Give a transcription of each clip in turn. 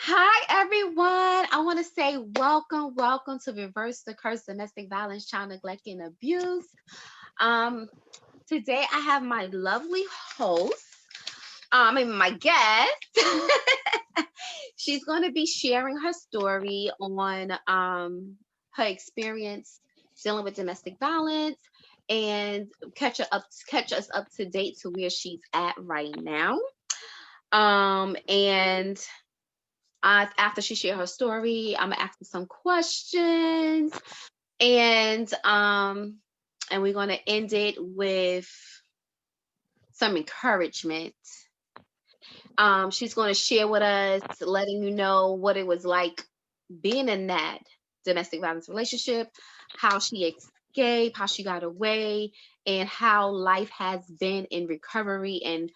Hi, everyone. I want to say welcome to Reverse the Curse Domestic Violence, Child Neglect, and Abuse. Um, Today I have my lovely host, my guest. She's going to be sharing her story on her experience dealing with domestic violence and catch us up to date to where she's at right now. And After she share her story, I'm gonna ask her some questions, and um, and we're gonna end it with some encouragement. She's gonna share with us, letting you know what it was like being in that domestic violence relationship, how she escaped, how she got away, and how life has been in recovery, and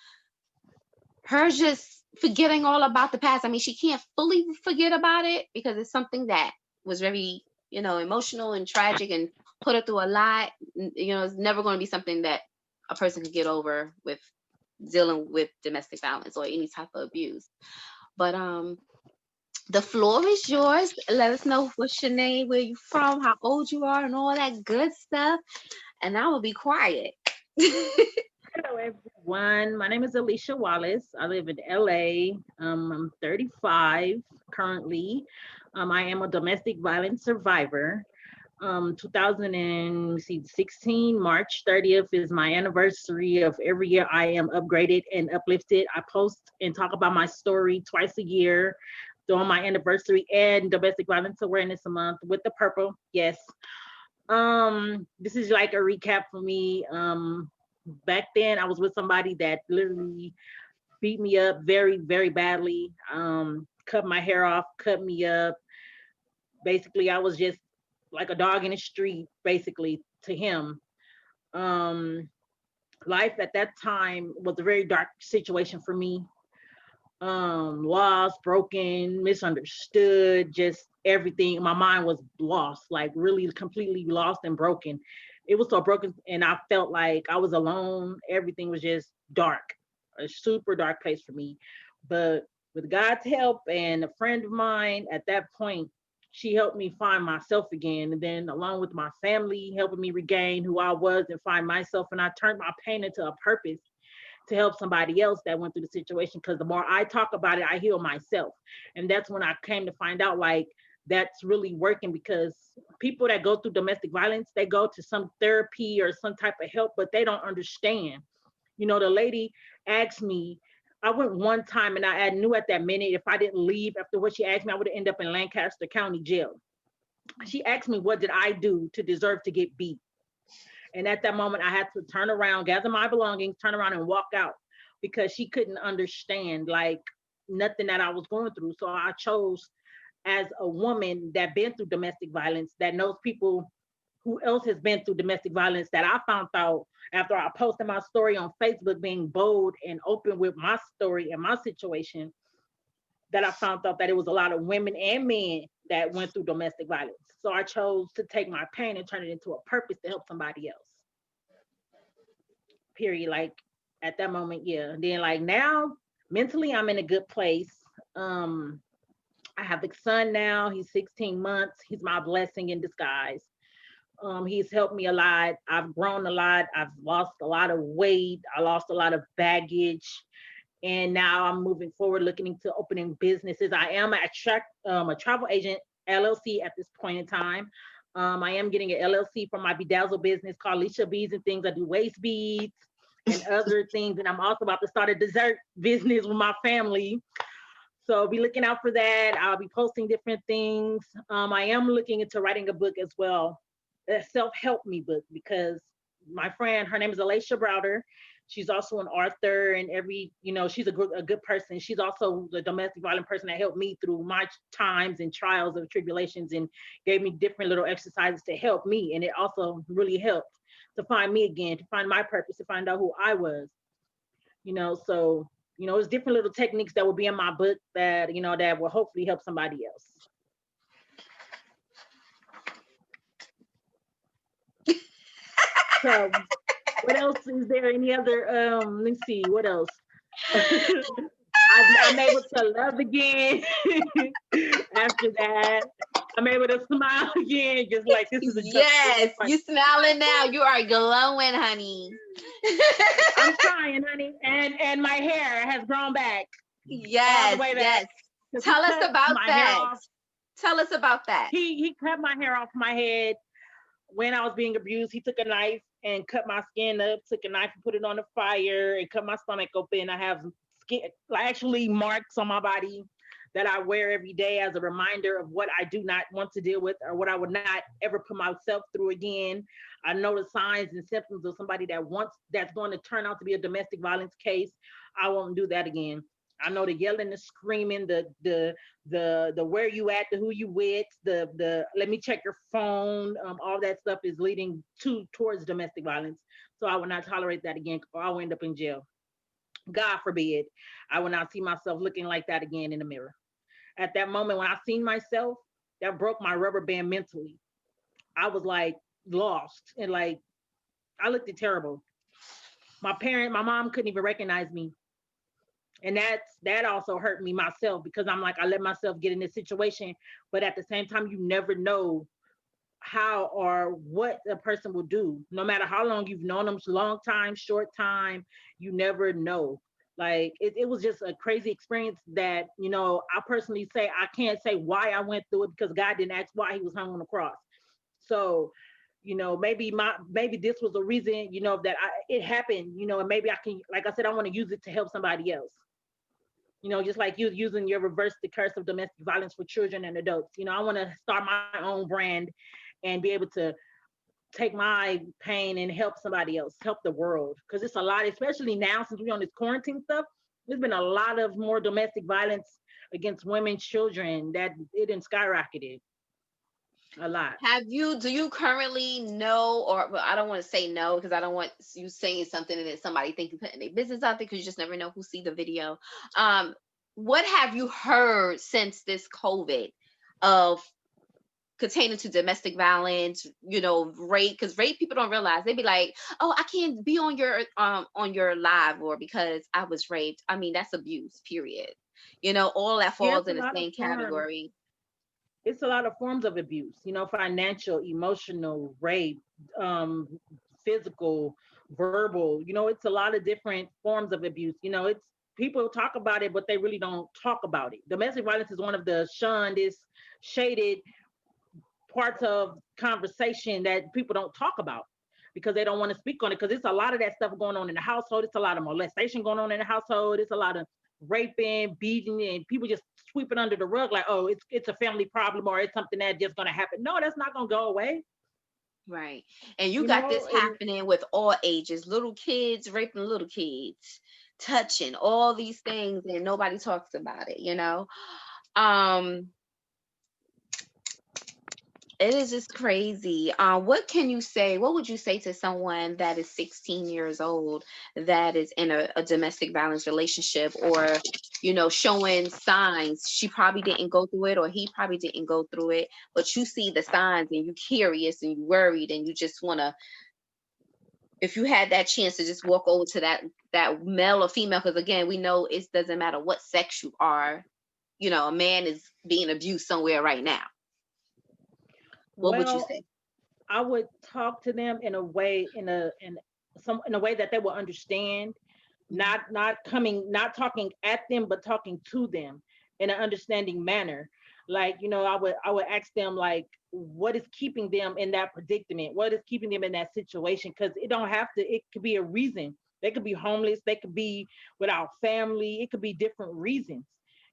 her just forgetting all about the past. I mean, she can't fully forget about it because it's something that was very, emotional and tragic and put her through a lot. It's never going to be something that a person could get over with dealing with domestic violence or any type of abuse. But the floor is yours. Let us know what's your name, where you from, how old you are, and all that good stuff. And I will be quiet. Hello, everyone. My name is Alicia Wallace. I live in LA. I'm 35 currently. I am a domestic violence survivor. 2016, March 30th is my anniversary of every year I am upgraded and uplifted. I post and talk about my story twice a year during my anniversary and Domestic Violence Awareness Month with the purple. Yes. This is like a recap for me. Back then I was with somebody that literally beat me up very, very badly. Cut my hair off, cut me up. Basically, I was just like a dog in the street, basically, to him. Um, Life at that time was a very dark situation for me. Lost, broken, misunderstood, just everything. My mind was lost, like really completely lost and broken. It was so broken, and I felt like I was alone. Everything was just dark, a super dark place for me. But with God's help and a friend of mine at that point, she helped me find myself again. And then, along with my family, helping me regain who I was and find myself. And I turned my pain into a purpose to help somebody else that went through the situation, because the more I talk about it, I heal myself. And that's when I came to find out, like, that's really working, because people that go through domestic violence, they go to some therapy or some type of help, but they don't understand. The lady asked me, I went one time and I knew at that minute if I didn't leave after what she asked me, I would have ended up in Lancaster County Jail. She asked me, what did I do to deserve to get beat? And at that moment, I had to turn around, gather my belongings, turn around and walk out, because she couldn't understand, like, nothing that I was going through. So I chose, as a woman that been through domestic violence, that knows people who else has been through domestic violence, that I found out after I posted my story on Facebook, being bold and open with my story and my situation, that I found out that it was a lot of women and men that went through domestic violence. So I chose to take my pain and turn it into a purpose to help somebody else. Period. Like, at that moment, yeah. And then, like, now, mentally I'm in a good place. um I have a son now. He's 16 months. He's my blessing in disguise. He's helped me a lot. I've grown a lot. I've lost a lot of weight. I lost a lot of baggage, and now I'm moving forward, looking into opening businesses. I am a travel agent LLC at this point in time. I am getting an LLC for my bedazzle business called Alicia Beads and Things. I do waist beads and other things, and I'm also about to start a dessert business with my family. So be looking out for that. I'll be posting different things. I am looking into writing a book as well, a self-help me book, because my friend, her name is Alicia Browder. She's also an author, and she's a good person. She's also the domestic violent person that helped me through my times and trials of tribulations, and gave me different little exercises to help me. And it also really helped to find me again, to find my purpose, to find out who I was. So it's different little techniques that will be in my book that that will hopefully help somebody else. So what else is there? Any other let's see, what else? I'm able to love again after that. I'm able to smile again, just like this is a joke. Yes, you smiling now. You are glowing, honey. I'm trying, honey, and my hair has grown back all the Yes, way back yes. because he Tell us cut about my hair that. off. Tell us about that. He cut my hair off my head when I was being abused. He took a knife and cut my skin up. Took a knife and put it on the fire and cut my stomach open. I have skin, like actually marks on my body that I wear every day as a reminder of what I do not want to deal with or what I would not ever put myself through again. I know the signs and symptoms of somebody that's going to turn out to be a domestic violence case. I won't do that again. I know the yelling, the screaming, the where you at, the who you with, the let me check your phone, all that stuff is leading towards domestic violence. So I will not tolerate that again, or I'll end up in jail. God forbid, I will not see myself looking like that again in the mirror. At that moment when I seen myself, that broke my rubber band mentally. I was like lost and like I looked terrible. My mom couldn't even recognize me, and that also hurt me myself because I'm like I let myself get in this situation, but at the same time you never know how or what a person will do no matter how long you've known them, long time, short time, you never know. Like it was just a crazy experience that I personally say I can't say why I went through it because God didn't ask why he was hung on the cross. So maybe this was a reason that it happened, and maybe I can, like I said, I want to use it to help somebody else. Just like you using your reverse the curse of domestic violence for children and adults. I want to start my own brand and be able to take my pain and help somebody else, help the world. Because it's a lot, especially now since we're on this quarantine stuff, there's been a lot of more domestic violence against women, children, that it didn't skyrocketed a lot. Do you currently know, or well, I don't want to say no because I don't want you saying something and then somebody think you putting their business out there because you just never know who see the video. Um, what have you heard since this COVID of containing to domestic violence, rape? Because rape people don't realize. They be like, oh, I can't be on your live, or because I was raped. I mean, that's abuse, period. All that Yeah, falls in the same category. it's a lot of forms of abuse, financial, emotional, rape, um, physical, verbal, it's a lot of different forms of abuse. It's people talk about it, but they really don't talk about it. Domestic violence is one of the shunned, shaded parts of conversation that people don't talk about because they don't want to speak on it because it's a lot of that stuff going on in the household. It's a lot of molestation going on in the household. It's a lot of raping, beating, and people just sweep it under the rug like, oh, it's a family problem or it's something that's just going to happen. No, that's not going to go away. Right. And you You got this know, and happening with all ages, little kids raping little kids, touching all these things, and nobody talks about it. Um, it is just crazy. What can you say? What would you say to someone that is 16 years old that is in a domestic violence relationship, or, showing signs? She probably didn't go through it, or he probably didn't go through it, but you see the signs and you're curious and you're worried and you just want to, if you had that chance to just walk over to that male or female, because again, we know it doesn't matter what sex you are, a man is being abused somewhere right now. What would you well, say? I would talk to them in a way, in a way that they will understand, not talking at them, but talking to them in an understanding manner. Like, I would ask them like, what is keeping them in that predicament? What is keeping them in that situation? Because it don't have to, it could be a reason. They could be homeless, they could be without family, it could be different reasons,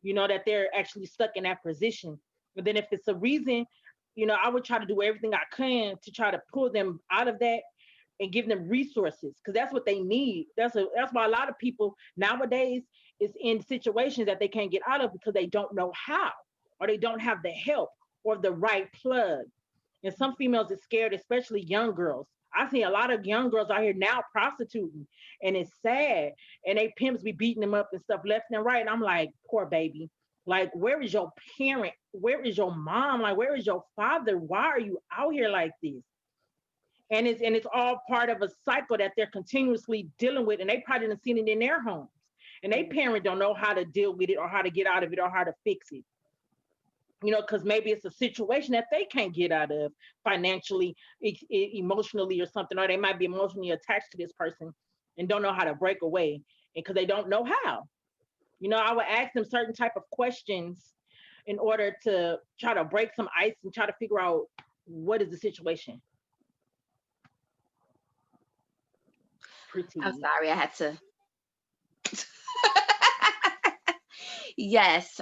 that they're actually stuck in that position. But then if it's a reason, I would try to do everything I can to try to pull them out of that and give them resources because that's what they need. That's why a lot of people nowadays is in situations that they can't get out of because they don't know how, or they don't have the help or the right plug. And some females are scared, especially young girls. I see a lot of young girls out here now prostituting, and it's sad. And they pimps be beating them up and stuff left and right. And I'm like, poor baby. Like, where is your parent? Where is your mom? Like, where is your father? Why are you out here like this? And it's all part of a cycle that they're continuously dealing with, and they probably didn't seen it in their homes. and they parent don't know how to deal with it or how to get out of it or how to fix it. Because maybe it's a situation that they can't get out of financially, emotionally, or something, or they might be emotionally attached to this person and don't know how to break away, and because they don't know how. I would ask them certain type of questions in order to try to break some ice and try to figure out what is the situation. I'm Pretty. sorry, I had to. Yes.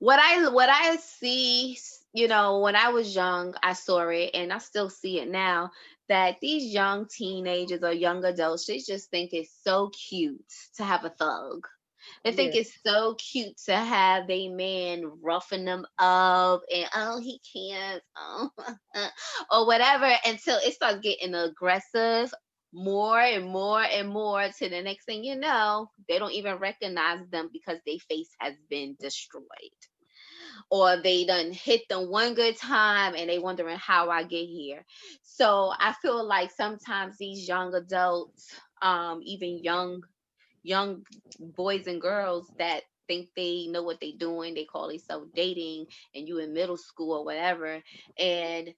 What I see, when I was young, I saw it and I still see it now, that these young teenagers or young adults, they just think it's so cute to have a thug. They think Yes. it's so cute to have a man roughing them up and, oh, he can't, oh, or whatever, until it starts getting aggressive more and more and more, to the next thing you know, they don't even recognize them because their face has been destroyed, or they done hit them one good time and they wondering how I get here. So I feel like sometimes these young adults, even young boys and girls that think they know what they doing, they call themselves dating, and you in middle school or whatever, and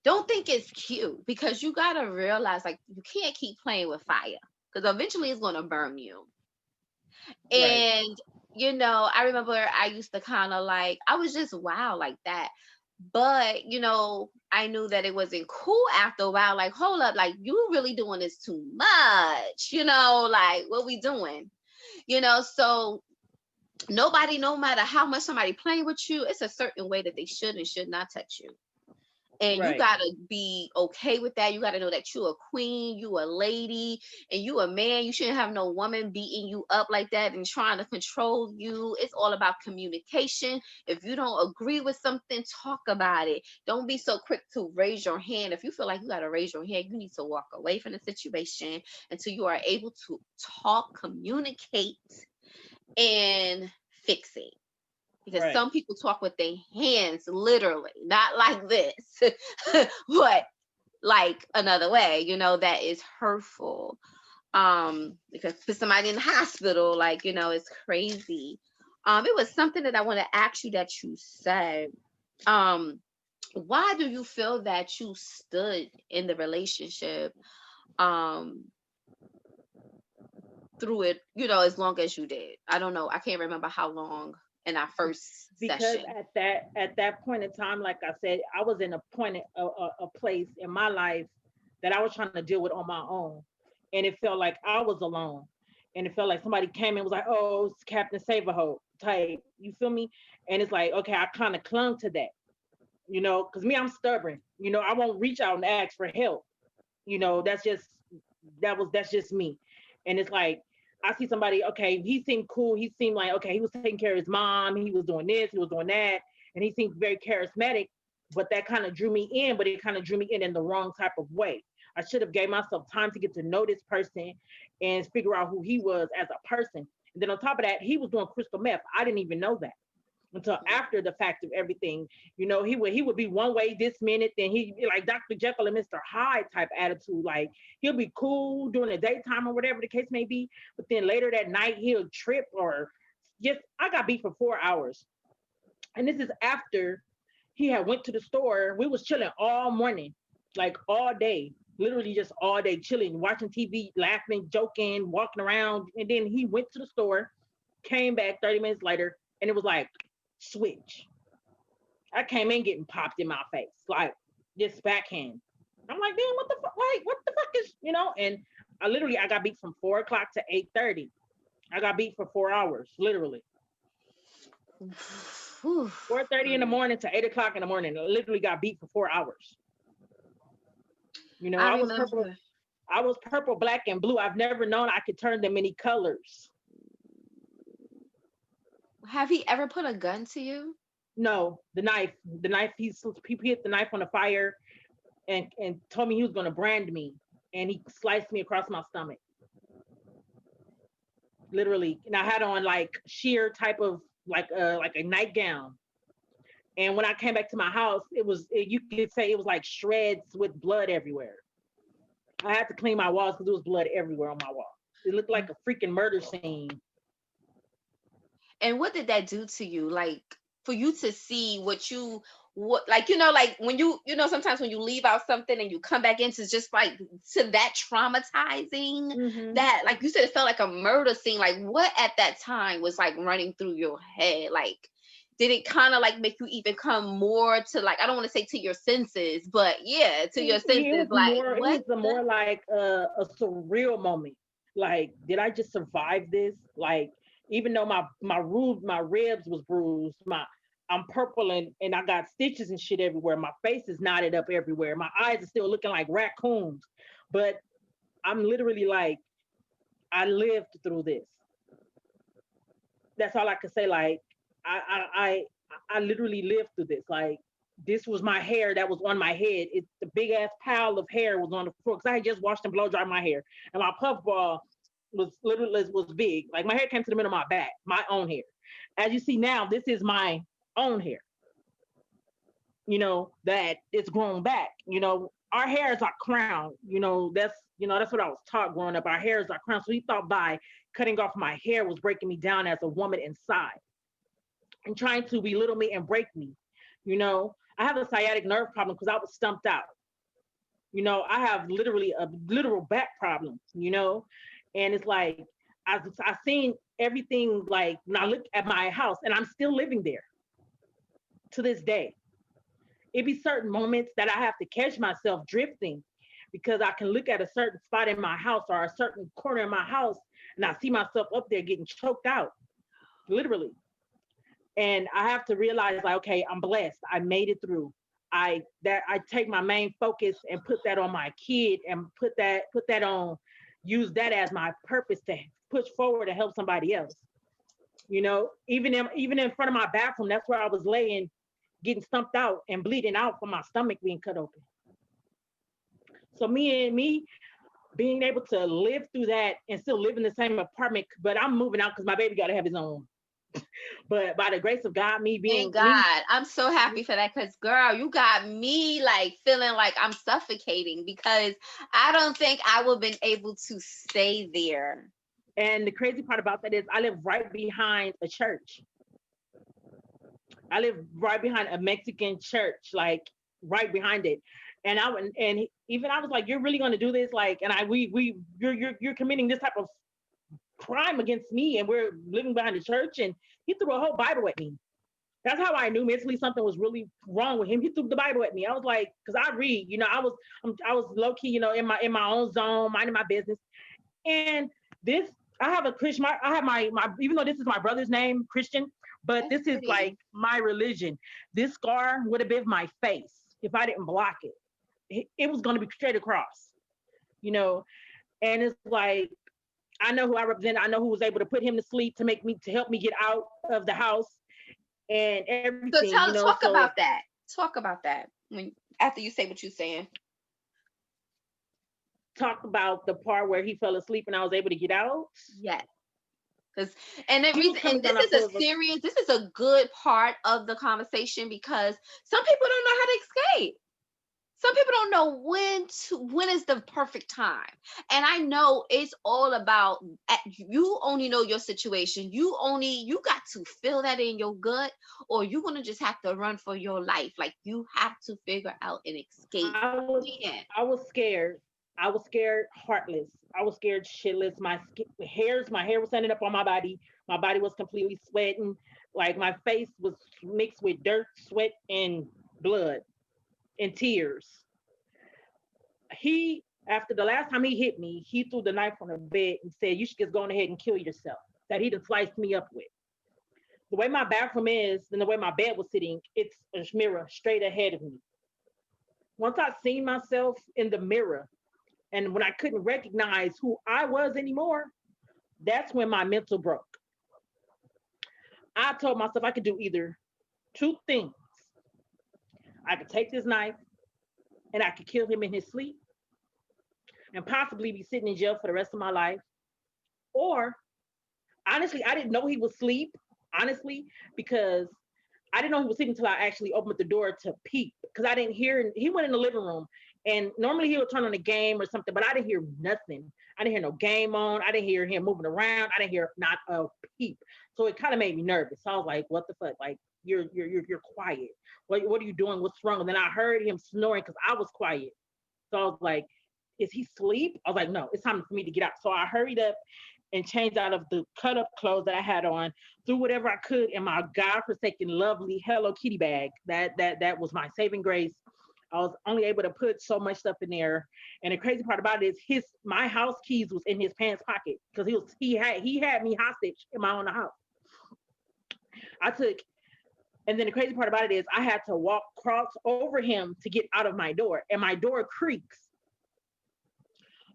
don't think it's cute, because you gotta realize, like, you can't keep playing with fire, because eventually it's gonna burn you. Right. And I remember I used to kind of like, I was just wow like that. But I knew that it wasn't cool after a while. Like, hold up, like, you really doing this too much, like, what we doing? So nobody, no matter how much somebody playing with you, it's a certain way that they should and should not touch you. And you Right. gotta be okay with that. You gotta know that you a queen, you a lady, and you a man. You shouldn't have no woman beating you up like that and trying to control you. It's all about communication. If you don't agree with something, talk about it. Don't be so quick to raise your hand. If you feel like you gotta raise your hand, you need to walk away from the situation until you are able to talk, communicate, and fix it, because Right. some people talk with their hands, literally, not like this, but like another way, that is hurtful. Because put somebody in the hospital, like, it's crazy. It was something that I want to ask you that you said. Um, why do you feel that you stood in the relationship um through it, as long as you did? I don't know. I can't remember how long in our first Because session. at that point in time, like I said, I was in a place in my life that I was trying to deal with on my own, and it felt like I was alone, and it felt like somebody came and was like, "Oh, it's Captain Saberholt type," you feel me? And it's like, okay, I kind of clung to that, because me, I'm stubborn. I won't reach out and ask for help. That's just me. And it's like, I see somebody, okay, he seemed cool. He seemed like, okay, he was taking care of his mom. He was doing this, he was doing that. And he seemed very charismatic, but that kind of drew me in, but it kind of drew me in the wrong type of way. I should have gave myself time to get to know this person and figure out who he was as a person. And then on top of that, he was doing crystal meth. I didn't even know that until after the fact of everything. He would be one way this minute, then he'd be like Dr. Jekyll and Mr. Hyde type attitude. Like, he'll be cool during the daytime or whatever the case may be, but then later that night he'll trip or just. I got beat for 4 hours, and this is after he had went to the store. We was chilling all morning, like all day, literally just all day chilling, watching TV, laughing, joking, walking around, and then he went to the store, came back 30 minutes later, and it was like switch. I came in getting popped in my face, like this backhand. I'm like, damn, what the fuck? Like, what the fuck is, And I got beat from 4 o'clock to 8:30. I got beat for 4 hours, literally. Whew. 4:30 in the morning to 8 o'clock in the morning. I literally got beat for 4 hours. I I was purple. remember. I was purple, black, and blue. I've never known I could turn them many colors. Have he ever put a gun to you? No, the knife. The knife. He hit the knife on the fire and told me he was going to brand me, and he sliced me across my stomach, literally. And I had on like sheer type of like a nightgown. And when I came back to my house, you could say it was like shreds with blood everywhere. I had to clean my walls because there was blood everywhere on my wall. It looked like a freaking murder scene. And what did that do to you? Like for you to see what like you know like when you know sometimes when you leave out something and you come back into just like to that traumatizing Hmm. that like you said it felt like a murder scene. Like what at that time was like running through your head? Like did it kind of like make you even come more to like I don't want to say to your senses, but yeah, to your Yeah, senses like it what was a the more like a surreal moment. Like, did I just survive this? Like, even though my ribs was bruised, I'm purple and I got stitches and shit everywhere. My face is knotted up everywhere. My eyes are still looking like raccoons. But I'm literally like, I lived through this. That's all I could say. Like, I I I, I literally lived through this. Like, this was my hair that was on my head. It's the big ass pile of hair was on the floor because I had just washed and blow dried my hair, and my puff ball was literally was big. Like my hair came to the middle of my back, my own hair. As you see now, this is my own hair. That it's grown back. Our hair is our crown. That's what I was taught growing up. Our hair is our crown. So he thought by cutting off my hair was breaking me down as a woman inside and trying to belittle me and break me. I have a sciatic nerve problem because I was stumped out. I have literally a literal back problem. And it's like I've seen everything. Like when I look at my house, and I'm still living there to this day. It be certain moments that I have to catch myself drifting because I can look at a certain spot in my house or a certain corner in my house, and I see myself up there getting choked out, literally. And I have to realize, like, okay, I'm blessed. I made it through. I take my main focus and put that on my kid and put that on, use that as my purpose to push forward and help somebody else. Even in front of my bathroom, that's where I was laying, getting stumped out and bleeding out from my stomach being cut open. So me being able to live through that and still live in the same apartment, but I'm moving out because my baby got to have his own. But by the grace of God, me thank being me, God. I'm so happy for that because, girl, you got me like feeling like I'm suffocating because I don't think I would have been able to stay there. and the crazy part about that is I live right behind a church. I live right behind a Mexican church, like right behind it. Even I was like, "You're really going to do this?" Like, and I we you're committing this type of crime against me, and we're living behind the church. And he threw a whole Bible at me. That's how I knew mentally something was really wrong with him. He threw the Bible at me. I was like, because I read, I was low key, in my own zone, minding my business. And this, I have a Christian. I have my even though this is my brother's name, Christian, but That's this is like pretty. my religion. This scar would have been my face if I didn't block it. It was going to be straight across, you know. And it's like I know who I represent. I know who was able to put him to sleep to help me get out of the house and So everything. talk So about that. Talk about that when after you say what you're saying. talk about the part where he fell asleep and I was able to get out. Yes. Because and the He was reason coming and down this our is a floor. serious, this is a good part of the conversation because some people don't know how to escape. Some people don't know when is the perfect time. And I know it's all about you only know your situation. You got to feel that in your gut, or you're gonna just have to run for your life. Like you have to figure out an escape plan. I was scared. I was scared, heartless. I was scared, shitless. My hair was standing up on my body. My body was completely sweating. Like my face was mixed with dirt, sweat, and blood and tears. After the last time he hit me, he threw the knife on the bed and said, "You should just go on ahead and kill yourself." That he just sliced me up with. The way my bathroom is and the way my bed was sitting, it's a mirror straight ahead of me. Once I seen myself in the mirror, and when I couldn't recognize who I was anymore, that's when my mental broke. I told myself I could do either two things. I could take this knife and I could kill him in his sleep and possibly be sitting in jail for the rest of my life. Or honestly, I didn't know he was asleep, honestly, because I didn't know he was asleep until I actually opened the door to peep because I didn't hear. He went in the living room And normally he would turn on a game or something, but I didn't hear nothing. I didn't hear no game on. I didn't hear him moving around. I didn't hear not a peep. So it kind of made me nervous. So I was like, what the fuck? Like, you're quiet. What are you doing? What's wrong? And then I heard him snoring because I was quiet. So I was like, is he asleep? I was like, no, it's time for me to get out. So I hurried up and changed out of the cut up clothes that I had on, threw whatever I could in my godforsaken, lovely Hello Kitty bag. That was my saving grace. I was only able to put so much stuff in there. And the crazy part about it is my house keys was in his pants pocket because he had me hostage in my own house. And then the crazy part about it is I had to cross over him to get out of my door, and my door creaks.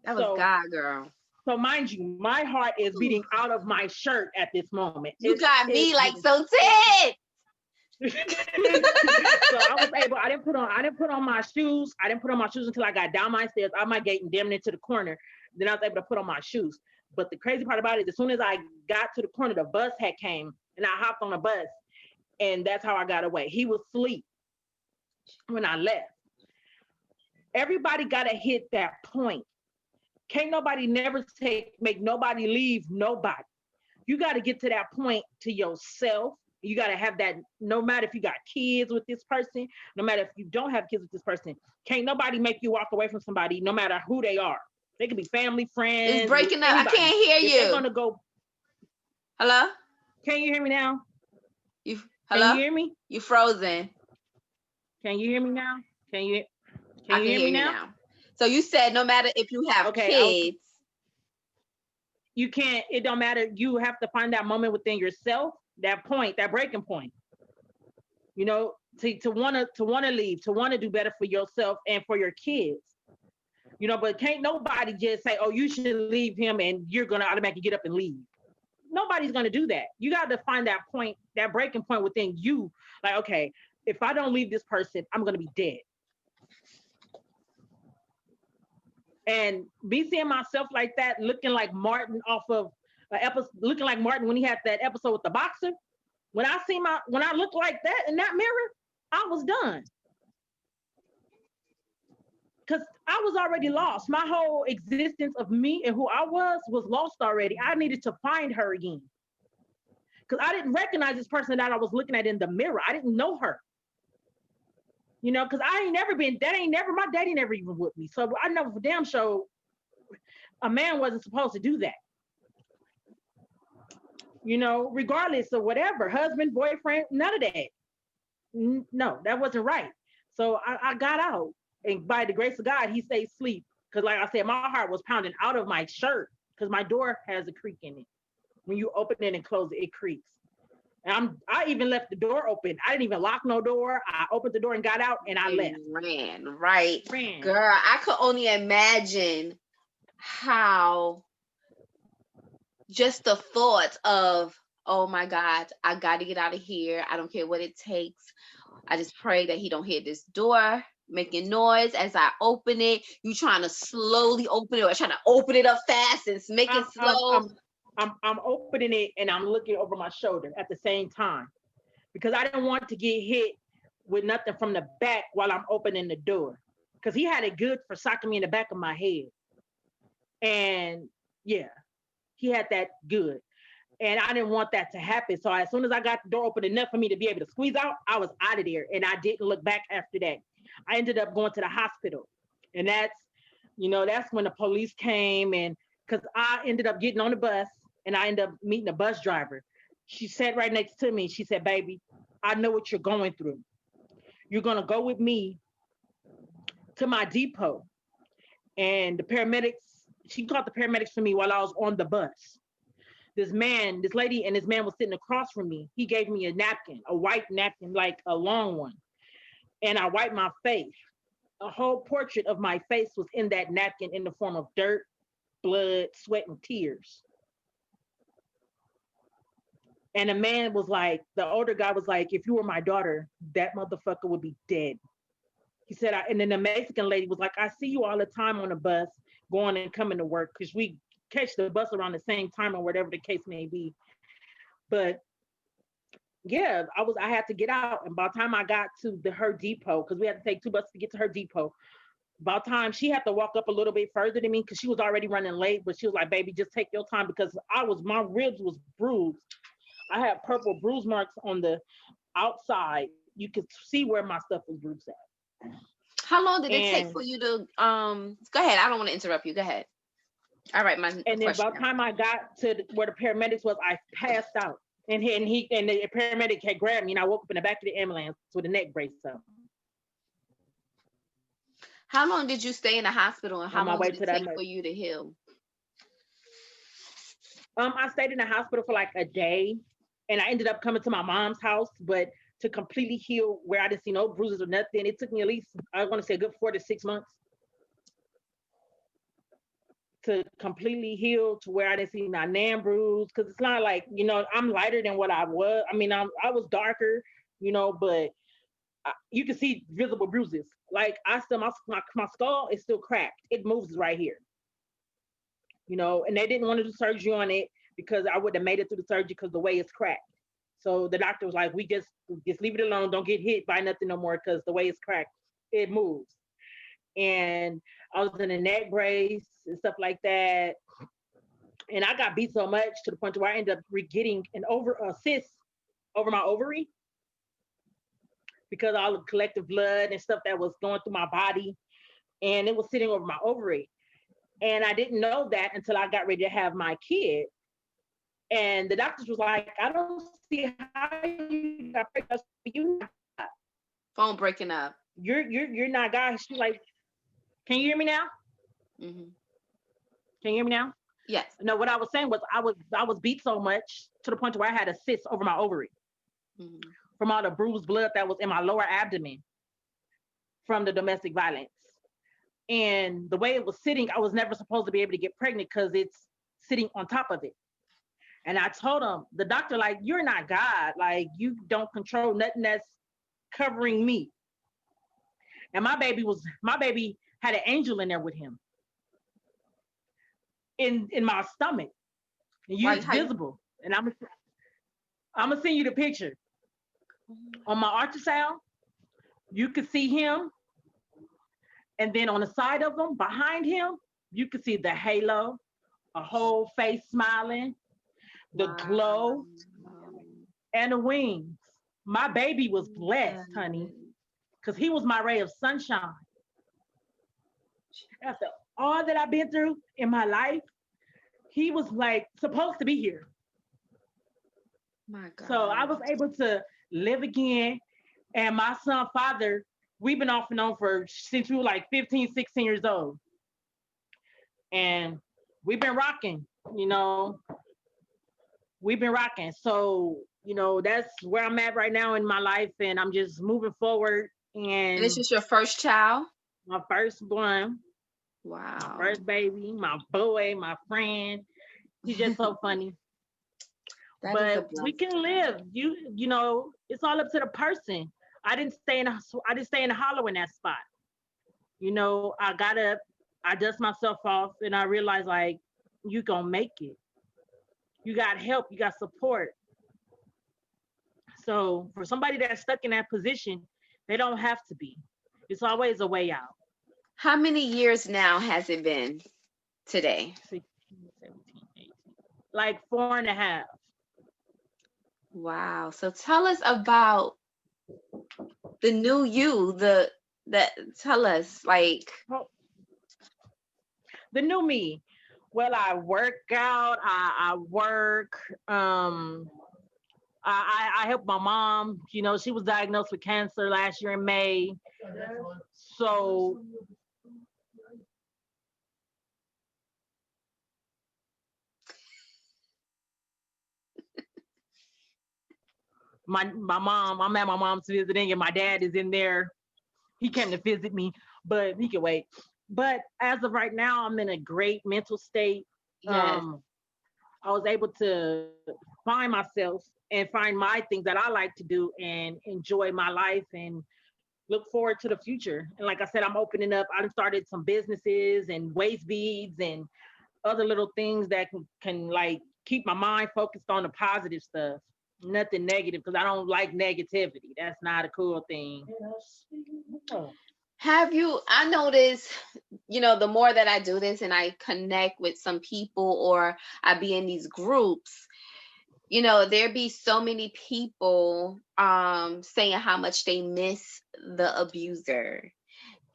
That was God, girl. So mind you, my heart is beating out of my shirt at this moment. You got me like so tense. So I didn't put on my shoes. I didn't put on my shoes until I got down my stairs, out my gate, and damn into the corner. Then I was able to put on my shoes. But the crazy part about it, as soon as I got to the corner, the bus had came, and I hopped on the bus, and that's how I got away. He was asleep when I left. Everybody got to hit that point. Can't nobody make nobody leave nobody. You got to get to that point to yourself. You got to have that, no matter if you got kids with this person, no matter if you don't have kids with this person, can't nobody make you walk away from somebody, no matter who they are. They could be family, friends. It's breaking up. Anybody. I can't hear you. They're going to go. Hello? Can you hear me now? Hello? Can you hear me? You frozen. Can you hear me now? Can you hear me now? So you said no matter if you have kids. You can't, it don't matter. You have to find that moment within yourself, that point, that breaking point. You know, to want to leave, to want to do better for yourself and for your kids. You know, but can't nobody just say, oh, you should leave him and you're going to automatically get up and leave. Nobody's going to do that. You got to find that point, that breaking point within you. Like, okay, if I don't leave this person, I'm going to be dead. And me seeing myself like that, looking like Martin off of looking like Martin when he had that episode with the boxer. When I looked like that in that mirror, I was done. Because I was already lost. My whole existence of me and who I was lost already. I needed to find her again. Because I didn't recognize this person that I was looking at in the mirror. I didn't know her. You know, because my daddy never even with me. So I know for damn sure a man wasn't supposed to do that. You know, regardless of whatever, husband, boyfriend, none of that. No, that wasn't right. So I got out, and by the grace of God, he stayed asleep. Because like I said, my heart was pounding out of my shirt because my door has a creak in it. When you open it and close it, it creaks. And I even left the door open. I didn't even lock no door. I opened the door and got out, and I left. Ran. Girl, I could only imagine how just the thought of, oh my God, I got to get out of here. I don't care what it takes. I just pray that he don't hear this door making noise as I open it. You trying to slowly open it or trying to open it up fast and make it slow. I'm opening it and I'm looking over my shoulder at the same time because I didn't want to get hit with nothing from the back while I'm opening the door. Because he had it good for socking me in the back of my head. And yeah, he had that good. And I didn't want that to happen. So as soon as I got the door open enough for me to be able to squeeze out, I was out of there. And I didn't look back after that. I ended up going to the hospital. And that's when the police came, and because I ended up getting on the bus and I ended up meeting a bus driver. She sat right next to me. She said, baby, I know what you're going through. You're going to go with me to my depot. And the paramedics, she called the paramedics for me while I was on the bus. This lady and this man was sitting across from me. He gave me a napkin, a white napkin, like a long one. And I wiped my face. A whole portrait of my face was in that napkin in the form of dirt, blood, sweat, and tears. And the man was like, the older guy was like, if you were my daughter, that motherfucker would be dead. He said, and then the Mexican lady was like, I see you all the time on the bus going and coming to work because we catch the bus around the same time or whatever the case may be. But yeah, I had to get out. And by the time I got to her depot, because we had to take 2 buses to get to her depot, About time she had to walk up a little bit further than me because she was already running late. But she was like, "Baby, just take your time," because my ribs was bruised. I had purple bruise marks on the outside. You could see where my stuff was bruised at. How long did it take And for you to go ahead? I don't want to interrupt you. Go ahead. All right, my and then question by the now. time I got to where the paramedics was, I passed out. And the paramedic had grabbed me, and I woke up in the back of the ambulance with a neck brace up How long did you stay in the hospital, and on how my long way did to it that. take for you to heal? I stayed in the hospital for like a day, and I ended up coming to my mom's house. But to completely heal, where I didn't see no bruises or nothing, it took me at least, I want to say, a good 4 to 6 months to completely heal to where I didn't see my nan bruise. Because it's not like, I'm lighter than what I was. I mean, I was darker, but you can see visible bruises. Like I still, my skull is still cracked. It moves right here, and they didn't want to do surgery on it because I would have made it through the surgery because the way it's cracked. So the doctor was like, we just leave it alone. Don't get hit by nothing no more because the way it's cracked, it moves. And I was in a neck brace and stuff like that. And I got beat so much to the point where I ended up getting a cyst over my ovary because all the collective blood and stuff that was going through my body, and it was sitting over my ovary. And I didn't know that until I got ready to have my kid. And the doctors was like, I don't see how you got pregnant. Phone breaking up. You're not God. She's like, can you hear me now? Mm-hmm. Can you hear me now? Yes. No, what I was saying was I was beat so much to the point where I had a cyst over my ovary from all the bruised blood that was in my lower abdomen from the domestic violence. And the way it was sitting, I was never supposed to be able to get pregnant because it's sitting on top of it. And I told him, the doctor, like, you're not God. Like, you don't control nothing that's covering me. And my baby had an angel in there with him in my stomach. And it's visible. And I'm gonna send you the picture. On my ultrasound, you could see him. And then on the side of him, behind him, you could see the halo, a whole face smiling, the glow, and the wings. My baby was blessed, honey, because he was my ray of sunshine. After all that I've been through in my life, he was like supposed to be here. My God. So I was able to live again. And my son, father, we've been off and on since we were like 15, 16 years old. And we've been rocking, We've been rocking. So, that's where I'm at right now in my life. And I'm just moving forward. And this is your first child? My first one. Wow. My first baby, my boy, my friend. He's just so funny. But we can live. It's all up to the person. I didn't stay in the hollow in that spot. I got up, I dust myself off, and I realized, like, you gonna make it. You got help, you got support. So for somebody that's stuck in that position, they don't have to be. It's always a way out. How many years now has it been today? 16, 17, 18. Like 4.5. Wow. So tell us about the new you, tell us, like, the new me. Well, I work out, I work, I help my mom. She was diagnosed with cancer last year in May. So my mom, I'm at my mom's visiting, and my dad is in there. He came to visit me, but he can wait. But as of right now, I'm in a great mental state. yes. I was able to find myself and find my things that I like to do and enjoy my life and look forward to the future. And like I said, I'm opening up. I've started some businesses and waist beads and other little things that can like keep my mind focused on the positive stuff. Nothing negative, because I don't like negativity. That's not a cool thing. Have you, I notice, the more that I do this and I connect with some people or I be in these groups, there be so many people saying how much they miss the abuser,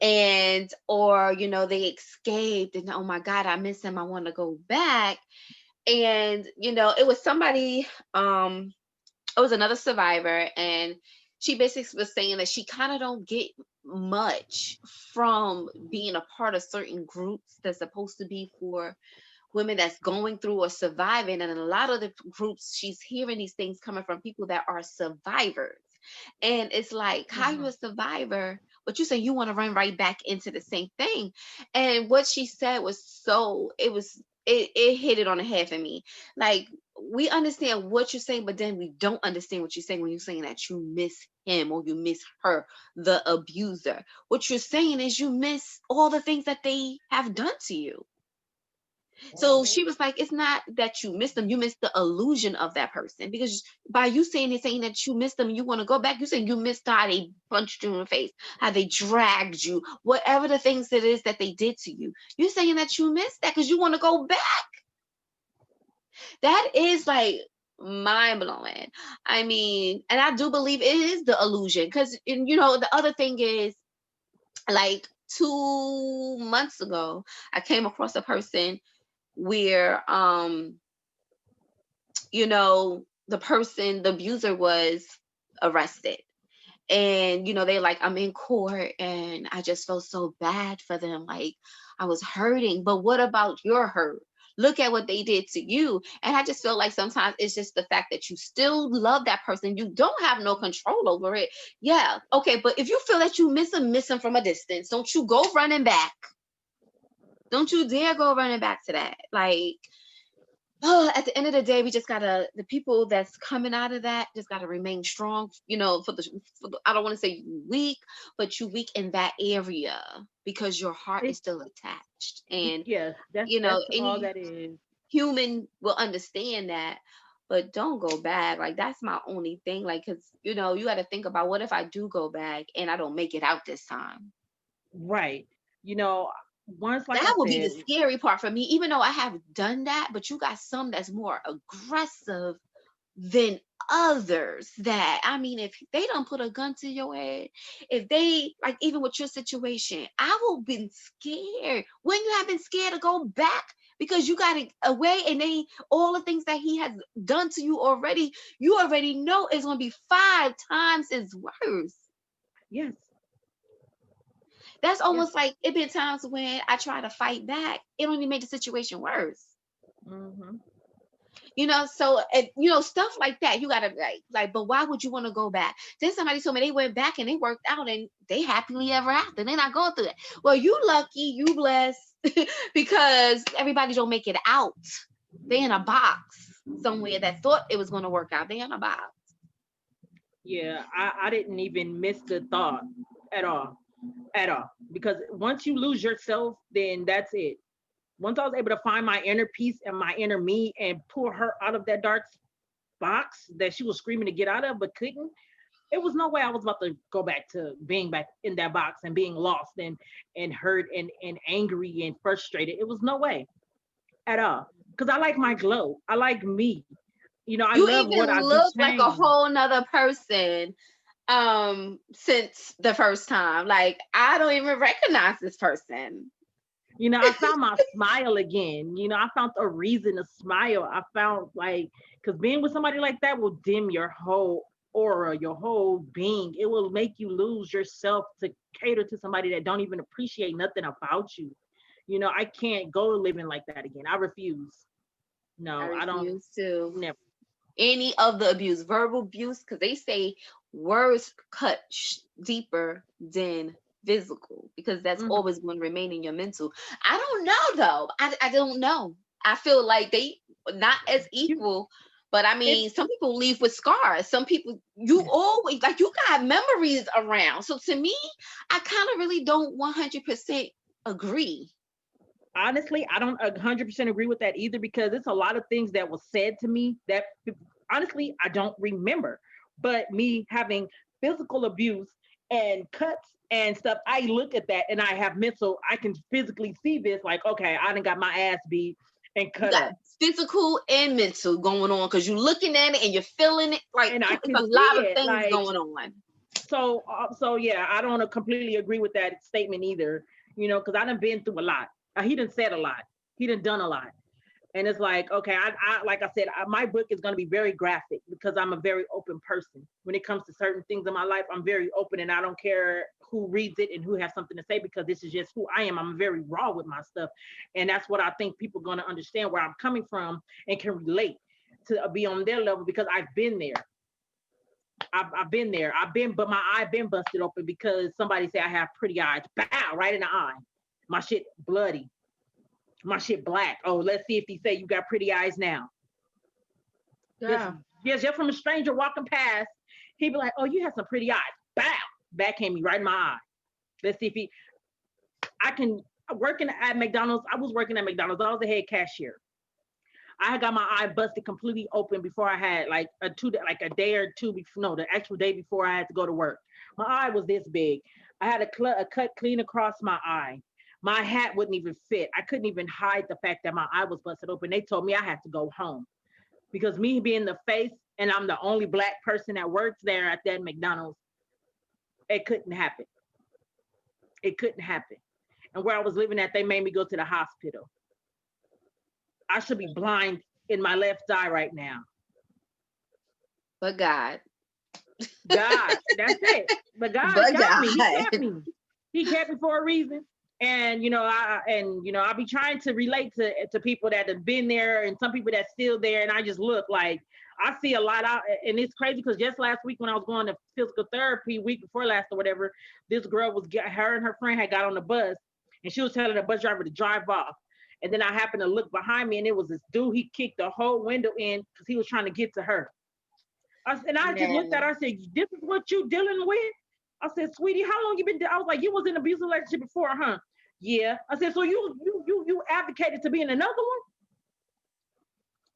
and or they escaped and oh my god, I miss him, I want to go back. And it was somebody, um it was another survivor, and she basically was saying that she kind of don't get much from being a part of certain groups that's supposed to be for women that's going through or surviving. And in a lot of the groups, she's hearing these things coming from people that are survivors. And it's like, how you Mhm. a survivor, but you say you want to run right back into the same thing. And what she said was it hit it on the head for me. Like, we understand what you're saying, but then we don't understand what you're saying when you're saying that you miss him or you miss her, the abuser. What you're saying is you miss all the things that they have done to you. So she was like, it's not that you miss them, you miss the illusion of that person. Because by you saying that you miss them, you want to go back, you saying you missed how they punched you in the face, how they dragged you, whatever the things it is that they did to you. You're saying that you missed that because you want to go back. That is like mind blowing. I mean, and I do believe it is the illusion. Because, the other thing is, like 2 months ago, I came across a person where the abuser was arrested. And they like, I'm in court and I just felt so bad for them, like I was hurting, but what about your hurt? Look at what they did to you. And I just feel like sometimes it's just the fact that you still love that person, you don't have no control over it. Yeah, okay, but if you feel that you miss them from a distance, don't you go running back. Don't you dare go running back to that. Like, at the end of the day, we just gotta, the people that's coming out of that just gotta remain strong. I don't want to say weak, but you weak in that area because your heart is It, still attached. And yes, that's all any that is. human will understand that. But don't go back. Like, that's my only thing. Like, because you got to think about, what if I do go back and I don't make it out this time? Right. You know, once, like I That would be the said, scary part for me, even though I have done that. But you got some that's more aggressive than others. That, I mean, if they don't put a gun to your head, if they, like, even with your situation, I will been scared. When you have been scared to go back because you got it away, and they, all the things that he has done to you already, you already know it's going to be 5 times as worse. yes, That's yes. almost like it been times when I try to fight back, it only made the situation worse. Hmm. So stuff like that, you gotta, like, but why would you want to go back? Then somebody told me they went back and they worked out and they happily ever after, they're not going through it. Well, you lucky, you blessed, because everybody don't make it out. They in a box somewhere that thought it was going to work out, they in a box. Yeah, I didn't even miss the thought at all, at all. Because once you lose yourself, then that's it. Once I was able to find my inner peace and my inner me and pull her out of that dark box that she was screaming to get out of but couldn't, it was no way I was about to go back to being back in that box and being lost and hurt and angry and frustrated. It was no way at all. Because I like my glow. I like me. I You love even what I look just like a changed. whole nother person since the first time. Like, I don't even recognize this person. I found my smile again. I found a reason to smile. I found, like, because being with somebody like that will dim your whole aura, your whole being. It will make you lose yourself to cater to somebody that don't even appreciate nothing about you. I can't go living like that again. I refuse. I No, I don't. refuse to. Never. Any of the abuse, verbal abuse, because they say words cut deeper than physical, because that's Hmm. always going to remain in your mental. I don't know though. I don't know. I feel like they not as You, equal, but I it, mean, some people leave with scars. Some people, you always, like, you got memories around. So to me, I kind of really don't 100% agree. honestly, I don't 100% agree with that either because it's a lot of things that was said to me that honestly I don't remember. But me having physical abuse and cuts and stuff, I look at that and I have mental, I can physically see this, like, okay, I done got my ass beat and You cut got up. physical and mental going on because you're looking at it and you're feeling it. Like And I it's can a see lot of it. things Like, going on. so yeah, I don't completely agree with that statement either, because I done been through a lot. He done said a lot. He done done a lot. And it's like, okay, I like I said, my book is going to be very graphic because I'm a very open person. When it comes to certain things in my life, I'm very open and I don't care who reads it and who has something to say because this is just who I am. I'm very raw with my stuff. And that's what I think people are going to understand where I'm coming from and can relate to be on their level because I've been there. I've been there. But my eye been busted open because somebody said I have pretty eyes. Bow, right in the eye. My shit bloody. My shit black. Oh, let's see if he say you got pretty eyes now. Yeah. Just from a stranger walking past, he'd be like, oh, you have some pretty eyes. Bow. Backhand me right in my eye. Let's see if I can, working at McDonald's, I was working at McDonald's. I was the head cashier. I had got my eye busted completely open before I had like a day or two before, no, the actual day before I had to go to work. My eye was this big. I had a cut clean across my eye. My hat wouldn't even fit. I couldn't even hide the fact that my eye was busted open. They told me I had to go home because me being the face and I'm the only black person that works there at that McDonald's, it couldn't happen. It couldn't happen. And where I was living at, they made me go to the hospital. I should be blind in my left eye right now. But God. God, that's it. But God got me. He kept me. He kept me for a reason. And I be trying to relate to people that have been there and some people that's still there. And I just look like I see a lot out, and it's crazy because just last week when I was going to physical therapy, week before last or whatever, this girl her and her friend had got on the bus, and she was telling the bus driver to drive off. And then I happened to look behind me, and it was this dude. He kicked the whole window in because he was trying to get to her. I just looked at her. I said, "This is what you dealing with?" I said, "Sweetie, how long you been?" I was like, "You was in an abusive relationship before, huh?" "Yeah." I said, "So you advocated to be in another one?"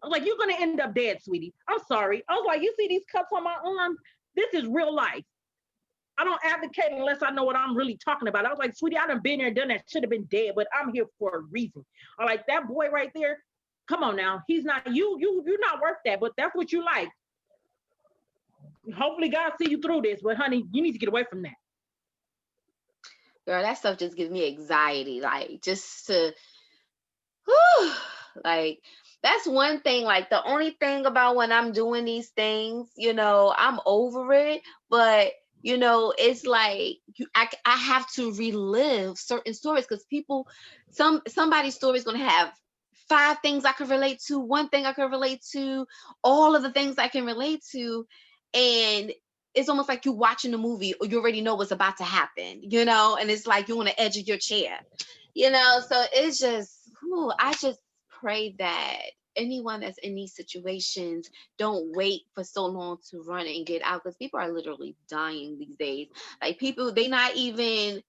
I was like, "You're gonna end up dead, sweetie. I'm sorry." I was like, "You see these cuts on my arm? This is real life. I don't advocate unless I know what I'm really talking about." I was like, "Sweetie, I done been there and done that. Should have been dead, but I'm here for a reason." I'm like, "That boy right there, come on now. He's not you're not worth that, but that's what you like. Hopefully God see you through this, but honey, you need to get away from that." Girl, that stuff just gives me anxiety. Like just to whew, like that's one thing. Like the only thing about when I'm doing these things, I'm over it, but it's like I have to relive certain stories because somebody's story is going to have five things I could relate to, one thing I could relate to, all of the things I can relate to. And it's almost like you're watching a movie or you already know what's about to happen, and it's like you're on the edge of your chair, so it's just, I just pray that anyone that's in these situations don't wait for so long to run and get out because people are literally dying these days. Like people, they not even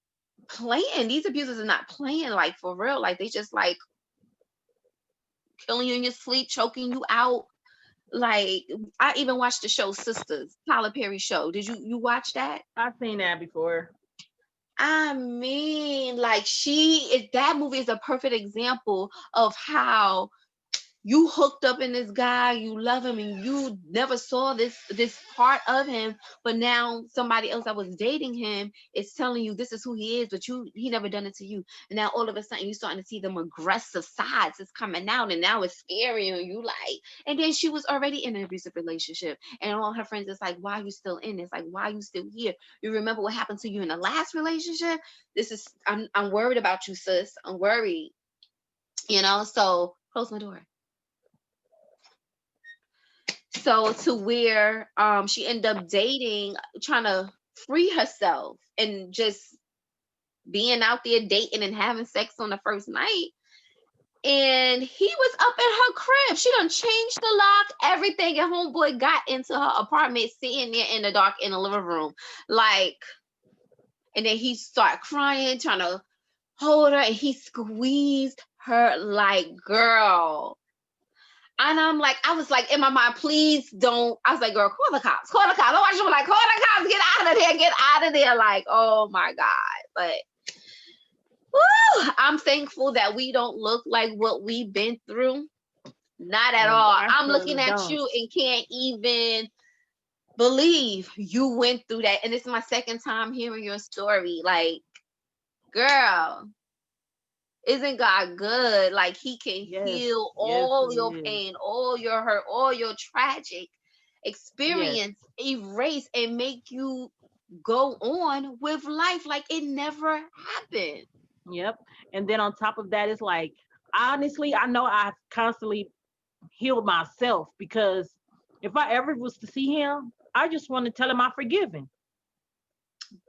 playing. These abusers are not playing, like for real. Like they just like killing you in your sleep, choking you out. Like I even watched the show Sisters, Tyler Perry show. Did you watch that? I've seen that before. I mean, like that movie is a perfect example of how you hooked up in this guy, you love him, and you never saw this part of him, but now somebody else that was dating him is telling you this is who he is, but he never done it to you. And now all of a sudden you're starting to see them aggressive sides is coming out, and now it's scary and you like, and then she was already in an abusive relationship, and all her friends is like, why are you still in this? Like, why are you still here? You remember what happened to you in the last relationship? I'm worried about you, sis. I'm worried. So close my door. So to where she ended up dating, trying to free herself and just being out there dating and having sex on the first night. And he was up in her crib. She done changed the lock, everything, and homeboy got into her apartment, sitting there in the dark in the living room. Like, and then he started crying, trying to hold her, and he squeezed her like, girl. And I was like in my mind, please don't. I was like, girl, call the cops, call the cops. I want you to be like, call the cops, get out of there, get out of there. Like, oh my God. But woo, I'm thankful that we don't look like what we've been through. Not at all. I I'm looking surely at don't. you and can't even believe you went through that. And this is my second time hearing your story. Like, girl, isn't God good? Like, he can Yes, heal yes, all it your is. pain, all your hurt, all your tragic Yes, experience, erase and make you go on with life like it never happened. yep. And then on top of that, it's like, honestly, I know I've constantly healed myself because if I ever was to see him, I just want to tell him I forgive him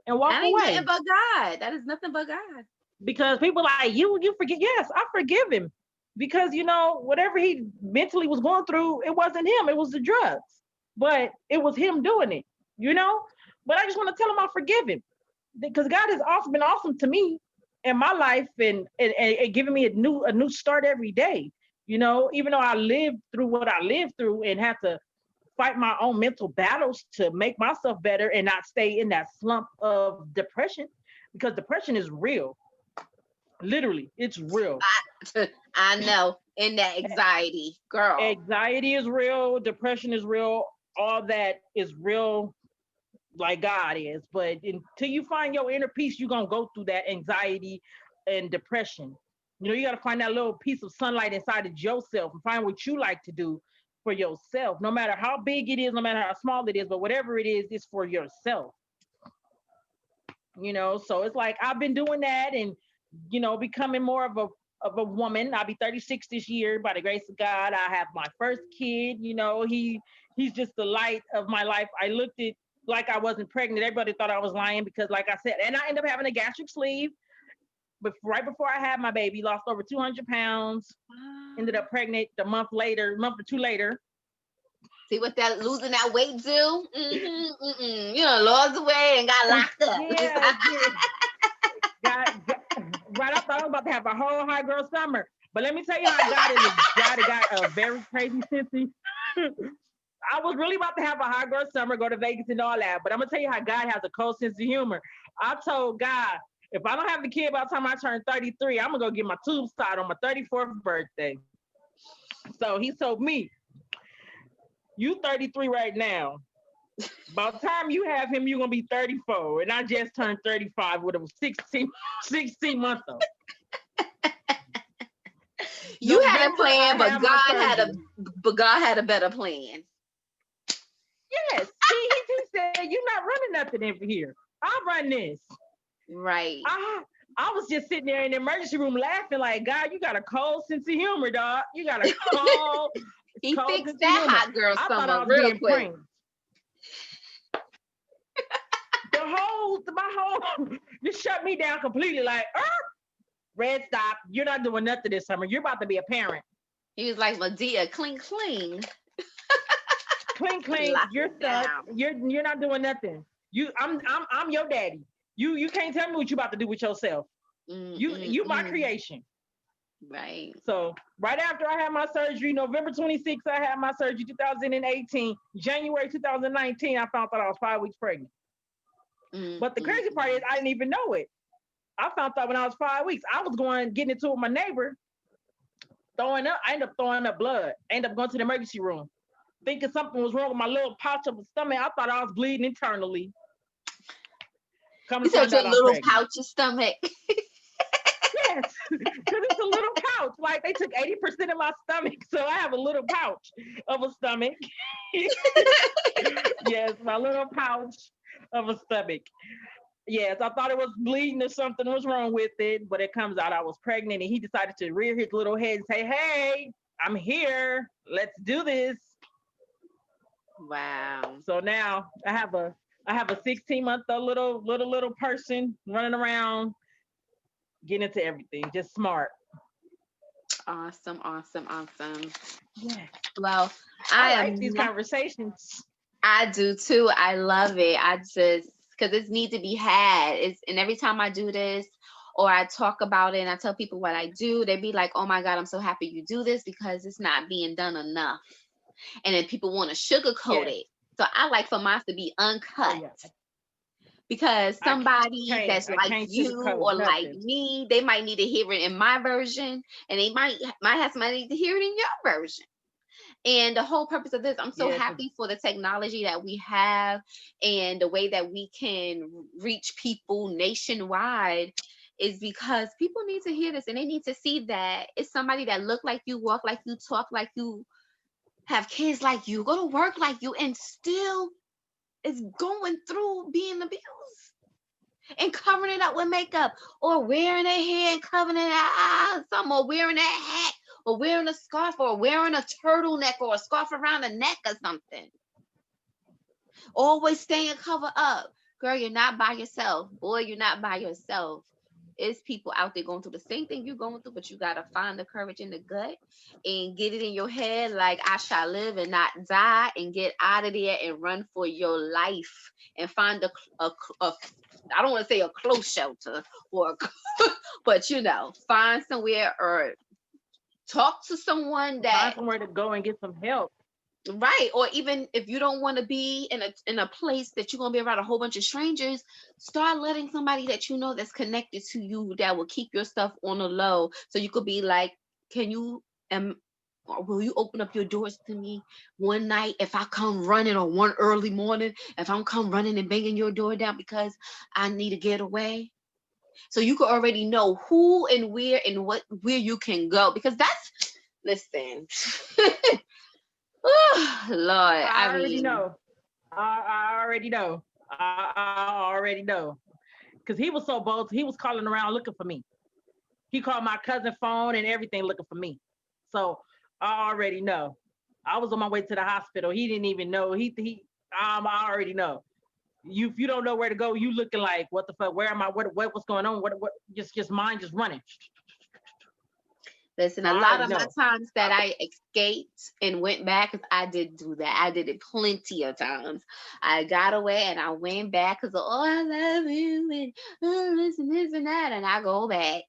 and walk That ain't nothing away. but God. That is nothing but God. Because people like you forget. Yes, I forgive him because whatever he mentally was going through, it wasn't him. It was the drugs, but it was him doing it. You know. But I just want to tell him I forgive him because God has also been awesome to me in my life and giving me a new start every day. Even though I lived through what I lived through and had to fight my own mental battles to make myself better and not stay in that slump of depression because depression is real. Literally, it's real. I know. In that anxiety, girl. Anxiety is real, depression is real, all that is real like God is. But until you find your inner peace, you're gonna go through that anxiety and depression. You gotta find that little piece of sunlight inside of yourself and find what you like to do for yourself. No matter how big it is, no matter how small it is, but whatever it is, it's for yourself. So it's like I've been doing that and becoming more of a woman. I'll be 36 this year by the grace of God. I have my first kid. He's just the light of my life. I looked at like I wasn't pregnant. Everybody thought I was lying because, like I said, and I ended up having a gastric sleeve. But right before I had my baby, lost over 200 pounds. Ended up pregnant a month or two later. See what that losing that weight do? Lost the weight and got locked up. Yeah, got right. I thought I was about to have a whole high girl summer. But let me tell you how God is a God that got a very crazy sissy. I was really about to have a high girl summer, go to Vegas and all that. But I'm gonna tell you how God has a cold sense of humor. I told God, if I don't have the kid by the time I turn 33, I'm gonna go get my tubes tied on my 34th birthday. So he told me, you 33 right now. By the time you have him, you're gonna be 34. And I just turned 35 with a 16 month old. You had a plan, but God had a better plan. Yes. He said, you're not running nothing over here. I'll run this. Right. I was just sitting there in the emergency room laughing like, God, you got a cold sense of humor, dog. You got a cold. He cold fixed that hot girl I thought I summer was real being quick. pranked. My whole, just shut me down completely. Like, red stop. You're not doing nothing this summer. You're about to be a parent. He was like, Madea, cling, cling. Cling, cling. You're stuck. You're not doing nothing. I'm your daddy. You can't tell me what you about to do with yourself. You my creation. Right. So right after I had my surgery, November 26th, I had my surgery, 2018. January 2019, I found out I was 5 weeks pregnant. But the crazy part is I didn't even know it. I found out when I was 5 weeks. I was getting into it with my neighbor, throwing up. I ended up throwing up blood. I ended up going to the emergency room, thinking something was wrong with my little pouch of the stomach. I thought I was bleeding internally. You said your little pouch of stomach. Yes, because it's a little pouch. Like they took 80% of my stomach, so I have a little pouch of a stomach. Yes, my little pouch of a stomach. Yes, I thought it was bleeding or something was wrong with it, but it comes out I was pregnant, and he decided to rear his little head and say, "Hey, I'm here. Let's do this." Wow. So now I have a 16-month-old little person running around, getting into everything, just smart. Awesome. Yeah. Well, I like these conversations. I do too. I love it. I just because it needs to be had. And every time I do this, or I talk about it and I tell people what I do, they be like, oh my God, I'm so happy you do this, because it's not being done enough. And then people want to sugarcoat Yes. it. So I like for mine to be Oh uncut, yeah. because somebody that's I like can't you sugarcoat or like nothing. me, they might need to hear it in my version, and they might have somebody need to hear it in your version. And the whole purpose of this, I'm so Yeah, 'cause happy for the technology that we have and the way that we can reach people nationwide, is because people need to hear this, and they need to see that it's somebody that look like you, walk like you, talk like you, have kids like you, go to work like you, and still is going through being abused and covering it up with makeup, or wearing their hair and covering it up, some, or wearing a hat, or wearing a scarf, or wearing a turtleneck or a scarf around the neck or something. Always staying covered up. Girl, you're not by yourself. Boy, you're not by yourself. It's people out there going through the same thing you're going through, but you gotta find the courage in the gut and get it in your head like I shall live and not die, and get out of there and run for your life and find a I don't want to say a close shelter, or but find somewhere, or talk to someone that, find somewhere to go and get some help. right, or even if you don't want to be in a place that you're going to be around a whole bunch of strangers, start letting somebody that you know that's connected to you, that will keep your stuff on the low, so you could be like, can you or will you open up your doors to me one night if I come running, or one early morning if I'm come running and banging your door down because I need to get away? So you could already know who and where and where you can go, because that's, listen. Lord, I I already mean, know. I already know. I already know. Because he was so bold. He was calling around looking for me. He called my cousin phone and everything looking for me. So I already know. I was on my way to the hospital. He didn't even know. I already know. If you don't know where to go, you looking like, what the fuck? Where am I? What's going on? What just mind just running. listen, So a I lot already of my know. times that I escaped and went back, 'cause I did do that. I did it plenty of times. I got away and I went back because, oh, I love you, and oh, this and that, and I go back.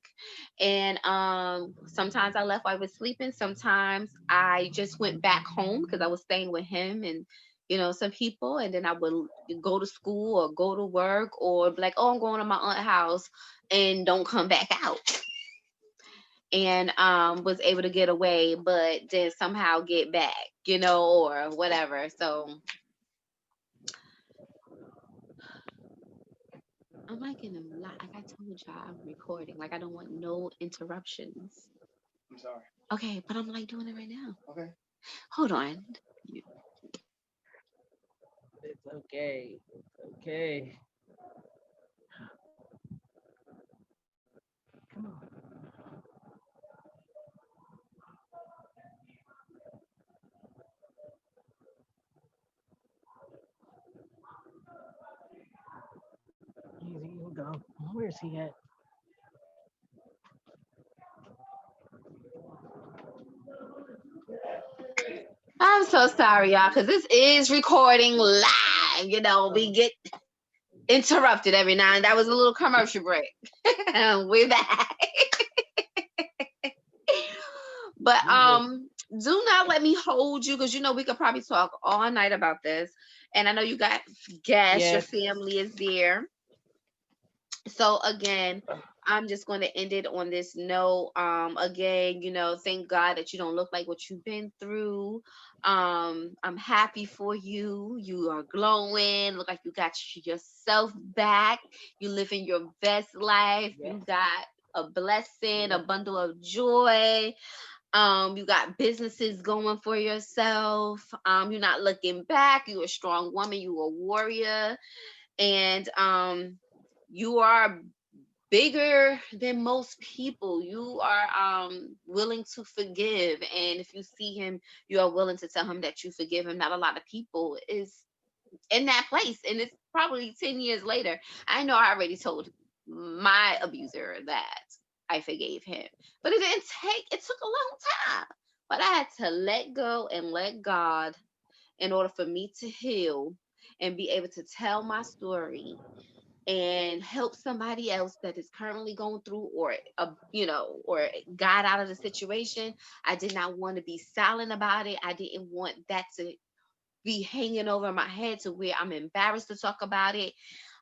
And sometimes I left while I was sleeping. Sometimes I just went back home because I was staying with him and some people, and then I would go to school or go to work, or be like, oh, I'm going to my aunt's house, and don't come back out, and was able to get away, but then somehow get back, or whatever. So I'm like in a lot, like I told y'all, I'm recording, like I don't want no interruptions. I'm sorry. Okay, but I'm like doing it right now. Okay. Hold on. It's okay. It's okay. Come on. Easy, you go. Where's he at? I'm so sorry, y'all, because this is recording live. We get interrupted every now and that was a little commercial break. We're back. But do not let me hold you, because we could probably talk all night about this. And I know you got guests, your Yes. family is there. So again, I'm just going to end it on this note. Again, thank God that you don't look like what you've been through. I'm happy for you. You are glowing. Look like you got yourself back. You living your best life. Yes. You got a blessing, a Yes. bundle of joy. You got businesses going for yourself. You're not looking back. You're a strong woman. You a warrior, and you are bigger than most people. You are willing to forgive, and if you see him, you are willing to tell him that you forgive him. Not a lot of people is in that place, and it's probably 10 years later. I know I already told my abuser that I forgave him, but it took a long time, but I had to let go and let God in order for me to heal and be able to tell my story and help somebody else that is currently going through, or or got out of the situation. I did not want to be silent about it. I didn't want that to be hanging over my head to where I'm embarrassed to talk about it.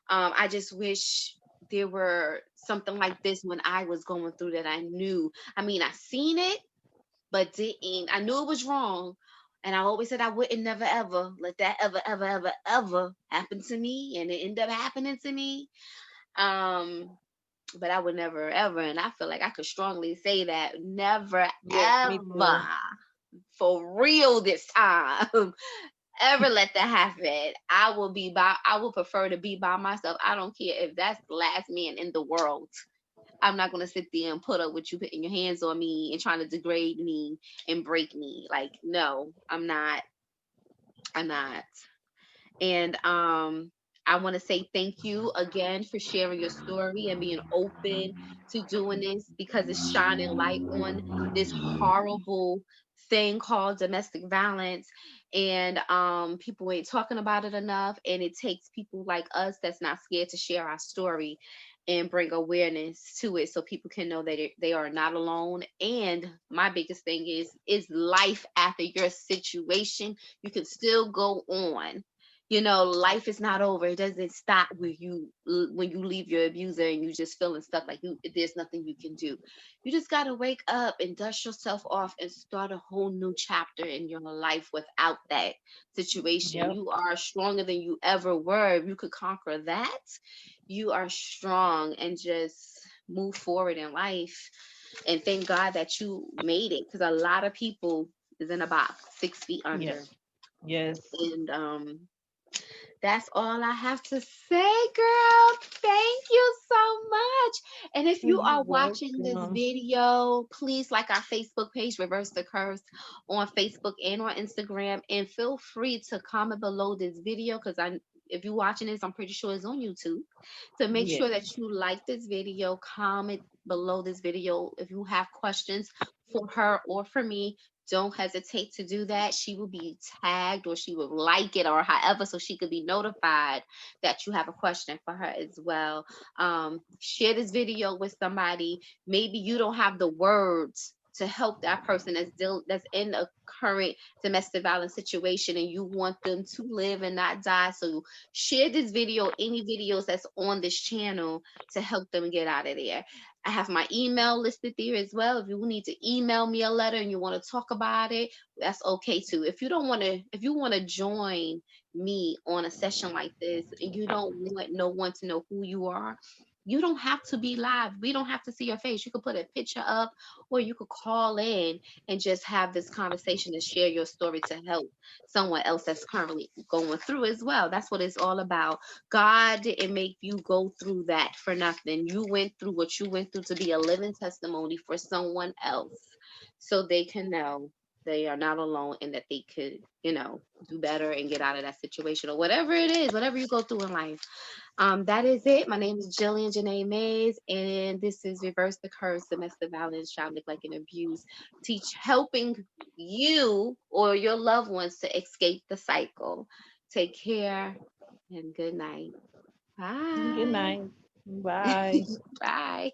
I just wish there were something like this when I was going through that. I knew. I mean, I seen it, but didn't. I knew it was wrong. And I always said I wouldn't never ever let that ever happen to me. And it ended up happening to me. Um, but I would never ever, and I feel like I could strongly say that never Yes, me ever, too. for real this time, ever let that happen. I will prefer to be by myself. I don't care if that's the last man in the world. I'm not gonna sit there and put up with you putting your hands on me and trying to degrade me and break me. Like, no, I'm not. I'm not. And I want to say thank you again for sharing your story and being open to doing this, because it's shining light on this horrible thing called domestic violence. And people ain't talking about it enough, and it takes people like us that's not scared to share our story and bring awareness to it, so people can know that they are not alone. And my biggest thing is life after your situation. You can still go on. Life is not over. It doesn't stop when you leave your abuser and you just feeling stuck, like there's nothing you can do. You just got to wake up and dust yourself off and start a whole new chapter in your life without that situation. Yep. You are stronger than you ever were. If you could conquer that, you are strong, and just move forward in life. And thank God that you made it, because a lot of people is in a box 6 feet Yes. under. Yes. And that's all I have to say, girl. Thank you so much. And if you You're are watching this welcome. video, please like our Facebook page, Reverse the Curse, on Facebook and on Instagram. And feel free to comment below this video, because if you're watching this, I'm pretty sure it's on YouTube. So make Yes. sure that you like this video, comment below this video. If you have questions for her or for me, don't hesitate to do that. She will be tagged, or she will like it, or however, so she could be notified that you have a question for her as well. Share this video with somebody. Maybe you don't have the words to help that person that's in a current domestic violence situation, and you want them to live and not die. So share this video, any videos that's on this channel, to help them get out of there. I have my email listed there as well. If you need to email me a letter and you want to talk about it, that's okay too. If you want to join me on a session like this and you don't want no one to know who you are, you don't have to be live. We don't have to see your face. You could put a picture up, or you could call in and just have this conversation and share your story to help someone else that's currently going through as well. That's what it's all about. God didn't make you go through that for nothing. You went through what you went through to be a living testimony for someone else, so they can know they are not alone, and that they could, do better and get out of that situation, or whatever it is, whatever you go through in life. That is it. My name is Jillian Janae Mays, and this is Reverse the Curse: Domestic Violence, Child Neglect, and Abuse. Helping you or your loved ones to escape the cycle. Take care and good night. Good Bye. night. Bye. Bye.